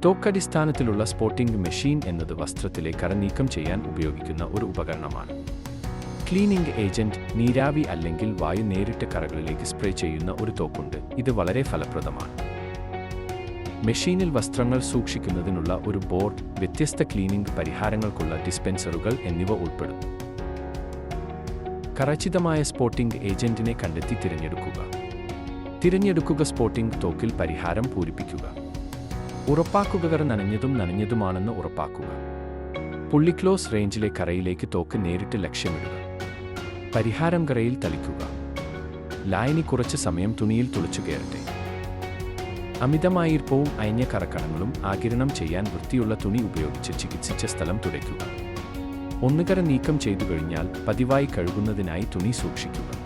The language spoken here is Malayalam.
തോക്കടിസ്ഥാനത്തിലുള്ള സ്പോട്ടിംഗ് മെഷീൻ എന്നത് വസ്ത്രത്തിലെ കറ നീക്കം ചെയ്യാൻ ഉപയോഗിക്കുന്ന ഒരു ഉപകരണമാണ്. ക്ലീനിംഗ് ഏജന്റ്, നീരാവി അല്ലെങ്കിൽ വായു നേരിട്ട് കറകളിലേക്ക് സ്പ്രേ ചെയ്യുന്ന ഒരു തോക്കുണ്ട്. ഇത് വളരെ ഫലപ്രദമാണ്. മെഷീനിൽ വസ്ത്രങ്ങൾ സൂക്ഷിക്കുന്നതിനുള്ള ഒരു ബോർഡ്, വ്യത്യസ്ത ക്ലീനിംഗ് പരിഹാരങ്ങൾക്കുള്ള ഡിസ്പെൻസറുകൾ എന്നിവ ഉൾപ്പെടും. കറച്ചിതമായ സ്പോട്ടിംഗ് ഏജന്റിനെ കണ്ടെത്തി തിരഞ്ഞെടുക്കുക. സ്പോട്ടിംഗ് തോക്കിൽ പരിഹാരം പൂരിപ്പിക്കുക. ഉറപ്പാക്കുക കറ നനഞ്ഞതുമാണെന്ന് ഉറപ്പാക്കുക. പുള്ളിക്ലോസ് റേഞ്ചിലെ കറയിലേക്ക് തോക്ക് നേരിട്ട് ലക്ഷ്യമിടുക. പരിഹാരം കറയിൽ തളിക്കുക. ലായനി കുറച്ച് സമയം തുണിയിൽ തുളച്ചു കയറട്ടെ. അമിതമായ ഈർപ്പവും അയഞ്ഞ കറക്കടങ്ങളും ആഗിരണം ചെയ്യാൻ വൃത്തിയുള്ള തുണി ഉപയോഗിച്ച് ചികിത്സിച്ച സ്ഥലം തുടയ്ക്കുക. കറ നീക്കം ചെയ്തു കഴിഞ്ഞാൽ പതിവായി കഴുകുന്നതിനായി തുണി സൂക്ഷിക്കുക.